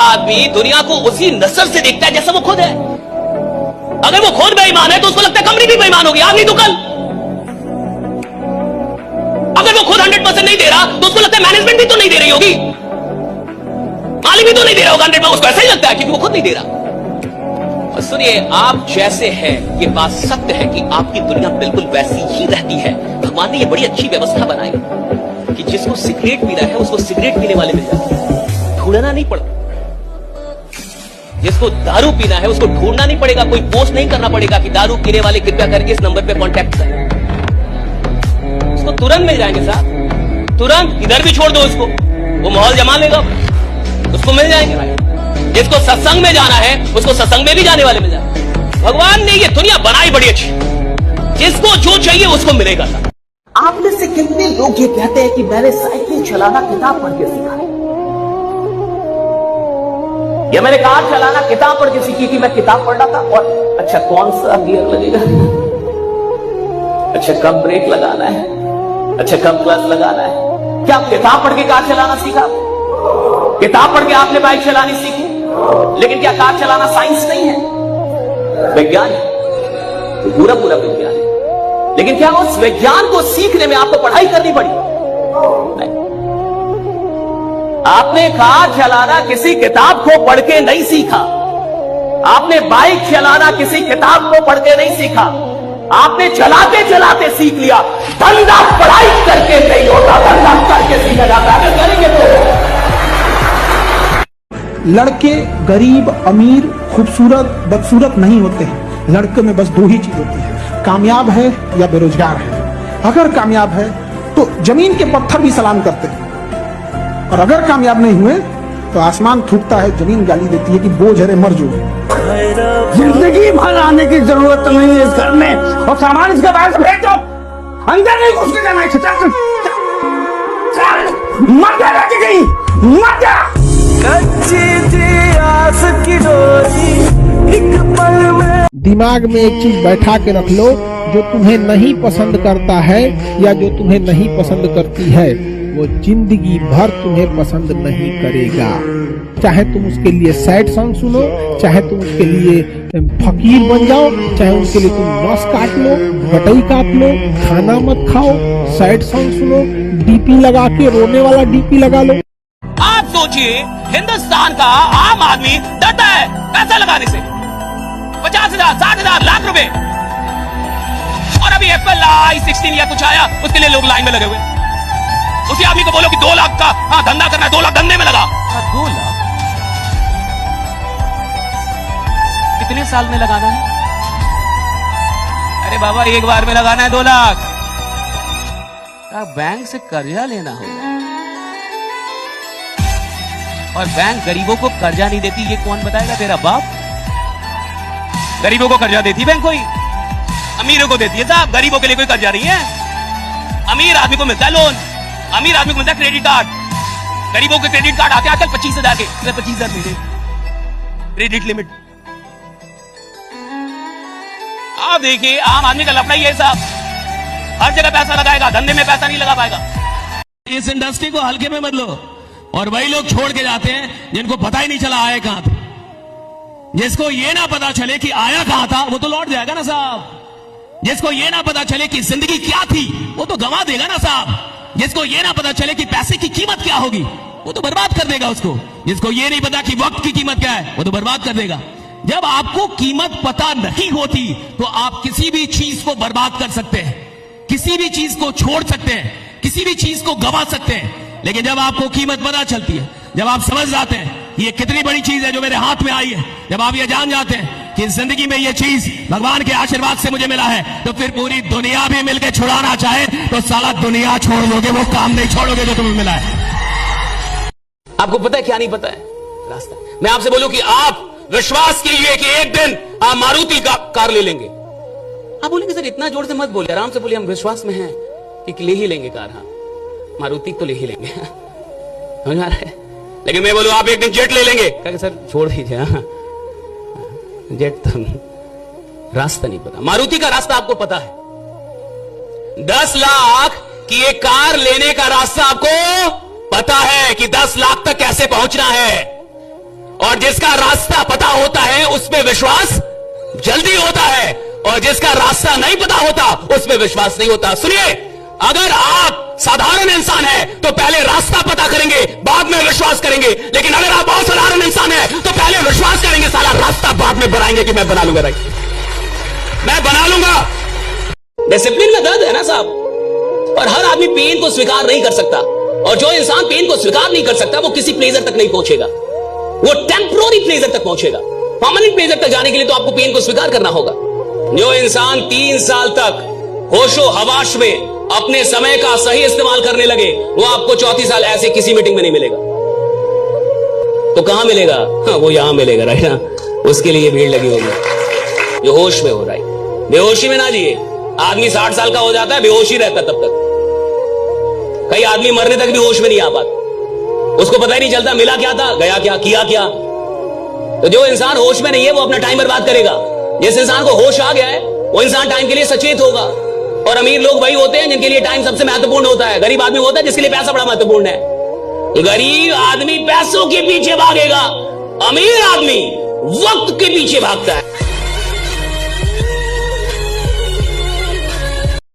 आदमी दुनिया को उसी नजर से देखता है जैसा वो खुद है। अगर वो खुद बेईमान है तो उसको लगता है कंपनी भी बेईमान होगी, आज नहीं तो कल। अगर वो खुद 100% नहीं दे रहा तो उसको लगता है मैनेजमेंट भी तो नहीं दे रही होगी, मालिक भी तो नहीं दे रहा होगा 100%, उसको ऐसा ही लगता है क्योंकि वो खुद नहीं दे रहा। और सुनिए, आप जैसे हैं ये बात सत्य है कि आपकी दुनिया बिल्कुल वैसी ही रहती है। भगवान ने ये बड़ी अच्छी व्यवस्था बनाई कि जिसको सिगरेट पीना है उसको सिगरेट पीने वाले मिल जाते हैं, ढूंढना नहीं पड़ता। जिसको दारू पीना है उसको ढूंढना नहीं पड़ेगा, कोई पोस्ट नहीं करना पड़ेगा कि दारू पीने वाले कृपया करके इस नंबर पे कांटेक्ट करें, उसको तुरंत मिल जाएंगे साहब, तुरंत। इधर भी छोड़ दो उसको, वो माहौल जमा लेगा, उसको मिल जाएंगे भाई। जिसको सत्संग में जाना है उसको सत्संग में भी जाने वाले मिल जाएंगे। भगवान ने ये दुनिया बनाई बड़ी अच्छी, जिसको जो चाहिए उसको मिलेगा। आप में से कितने लोग ये कहते हैं कि मैंने साइकिल चलाना किताब पढ़ के सीखा, या मैंने कार चलाना किताब पढ़ के सीखी कि मैं किताब पढ़ रहा था और अच्छा कौन सा गियर लगेगा, अच्छा कब ब्रेक लगाना है, अच्छा कब क्लच लगाना है। क्या आप किताब पढ़ के कार चलाना सीखा? किताब पढ़ के आपने बाइक चलानी सीखी? लेकिन क्या कार चलाना साइंस नहीं है? विज्ञान है, तो पूरा पूरा विज्ञान है। लेकिन क्या उस विज्ञान को सीखने में आपको पढ़ाई करनी पड़ी? नहीं। आपने कार चलाना किसी किताब को पढ़ के नहीं सीखा, आपने बाइक चलाना किसी किताब को पढ़ के नहीं सीखा, आपने चलाते चलाते सीख लिया। धंधा पढ़ाई करके नहीं होता, धंधा करके सीखा जाता है। करेंगे तो लड़के गरीब अमीर खूबसूरत बदसूरत नहीं होते हैं। लड़के में बस दो ही चीज होती है, कामयाब है या बेरोजगार है। अगर कामयाब है तो जमीन के पत्थर भी सलाम करते हैं, और अगर कामयाब नहीं हुए तो आसमान थूकता है, जमीन गाली देती है कि बोझ है मर जो। जिंदगी भर आने की जरूरत नहीं है इस घर में, और सामान इसके बाहर से फेंक दो, अंदर नहीं घुसने देना है। मर जा गई, मर जा। कच्ची थी आस की डोरी एक पल में। दिमाग में एक चीज बैठा के रख लो, जो तुम्हें नहीं पसंद करता है या जो तुम्हें नहीं पसंद करती है वो जिंदगी भर तुम्हें पसंद नहीं करेगा। चाहे तुम उसके लिए सैड सॉन्ग सुनो, चाहे तुम उसके लिए फकीर बन जाओ, चाहे उसके लिए तुम नस काट लो, बटई काट लो, खाना मत खाओ, सैड सॉन्ग सुनो, डीपी लगा के रोने वाला डीपी लगा लो। आप सोचिए, हिंदुस्तान का आम आदमी डरता है पैसा लगाने से, 50,000 60,000 लाख रुपए, और अभी एप्पल i16 या कुछ आया उसके लिए लोग लाइन में लगे हुए। उसी आदमी को बोलो कि 2 लाख का धंधा करना है, 2 लाख धंधे में लगा। 2 लाख कितने साल में लगाना है? अरे बाबा एक बार में लगाना है 2 लाख। बैंक से कर्जा लेना होगा, और बैंक गरीबों को कर्जा नहीं देती, ये कौन बताएगा? तेरा बाप। गरीबों को कर्जा देती बैंक कोई? अमीरों को देती है साहब, गरीबों के लिए कोई कर्जा नहीं है। अमीर आदमी को मिलता है लोन, अमीर आदमी को मिलता है क्रेडिट कार्ड। गरीबों के क्रेडिट कार्ड आते आजकल 25,000 के, 25,000 मिले क्रेडिट लिमिट। आप देखिए आम आदमी का लफड़ा ही है साहब, हर जगह पैसा लगाएगा, धंधे में पैसा नहीं लगा पाएगा। इस इंडस्ट्री को हल्के में मत लो, और वही लोग छोड़ के जाते हैं जिनको पता ही नहीं चला आया कहां था। जिसको ये ना पता चले कि आया कहां था वो तो लौट जाएगा ना साहब। जिसको ये ना पता चले कि जिंदगी क्या थी वो तो गंवा देगा ना साहब। जिसको ये ना पता चले कि पैसे की कीमत क्या होगी वो तो बर्बाद कर देगा उसको। जिसको ये नहीं पता कि वक्त की कीमत क्या है वो तो बर्बाद कर देगा। जब आपको कीमत पता नहीं होती तो आप किसी भी चीज को बर्बाद कर सकते हैं, किसी भी चीज को छोड़ सकते हैं, किसी भी चीज को गंवा सकते हैं। लेकिन जब आपको कीमत पता चलती है, जब आप समझ जाते हैं ये कितनी बड़ी चीज है जो मेरे हाथ में आई है, जब आप ये जान जाते हैं कि जिंदगी में ये चीज भगवान के आशीर्वाद से मुझे मिला है, तो फिर पूरी दुनिया भी मिलकर छुड़ाना चाहे तो साला दुनिया छोड़ दोगे, वो काम नहीं छोड़ोगे जो तुम्हें मिला है। आपको पता है क्या नहीं पता है? रास्ता। मैं आपसे बोलूं कि आप विश्वास कीजिए कि एक दिन आप मारुति का कार ले लेंगे। आप बोलेंगे सर इतना जोर से मत बोलिए, आराम से बोलिए, हम विश्वास में हैं कि ले ही लेंगे कार। हाँ, मारुति तो ले ही लेंगे, समझ में आ रहा है? लेकिन मैं बोलूं आप एक दिन जेट ले लेंगे, कहेंगे सर छोड़ दीजिए, हाँ जेट तो रास्ता नहीं पता। मारुति का रास्ता आपको पता है। 10 लाख की एक कार लेने का रास्ता आपको पता है कि 10 लाख तक कैसे पहुंचना है। और जिसका रास्ता पता होता है उसमें विश्वास जल्दी होता है, और जिसका रास्ता नहीं पता होता उसमें विश्वास नहीं होता। सुनिए, अगर आप साधारण इंसान हैं तो पहले रास्ता पता करेंगे, बाद में विश्वास करेंगे। लेकिन अगर आप बहुत साधारण इंसान हैं तो पहले विश्वास करेंगे, साला रास्ता बाद में बनाएंगे कि मैं बना लूंगा, मैं बना लूंगा। डिसिप्लिन में दर्द है ना साहब, और हर आदमी पेन को स्वीकार नहीं कर सकता, और जो इंसान पेन को स्वीकार नहीं कर सकता वो किसी प्लेजर तक नहीं पहुंचेगा, वो टेम्पोररी प्लेजर तक पहुंचेगा। परमानेंट प्लेजर तक जाने के लिए तो आपको पेन को स्वीकार करना होगा। जो इंसान 3 साल तक होशो हवाश में अपने समय का सही इस्तेमाल करने लगे, वो आपको 34 साल ऐसे किसी मीटिंग में नहीं मिलेगा। तो कहां मिलेगा? हाँ, वो यहां मिलेगा, राइट ना। उसके लिए भीड़ लगी होगी जो होश में हो रहा है। बेहोशी में ना जिए। आदमी 60 साल का हो जाता है, बेहोश ही रहता तब तक। कई आदमी मरने तक भी होश में नहीं आ पाता, उसको पता ही नहीं चलता मिला क्या था, गया क्या, किया क्या। तो जो इंसान होश में नहीं है वो अपना टाइम बर्बाद करेगा। जिस इंसान को होश आ गया है वो इंसान टाइम के लिए सचेत होगा। और अमीर लोग वही होते हैं जिनके लिए टाइम सबसे महत्वपूर्ण होता है। गरीब आदमी होता है जिसके लिए पैसा बड़ा महत्वपूर्ण है। गरीब आदमी पैसों के पीछे भागेगा, अमीर आदमी वक्त के पीछे भागता है।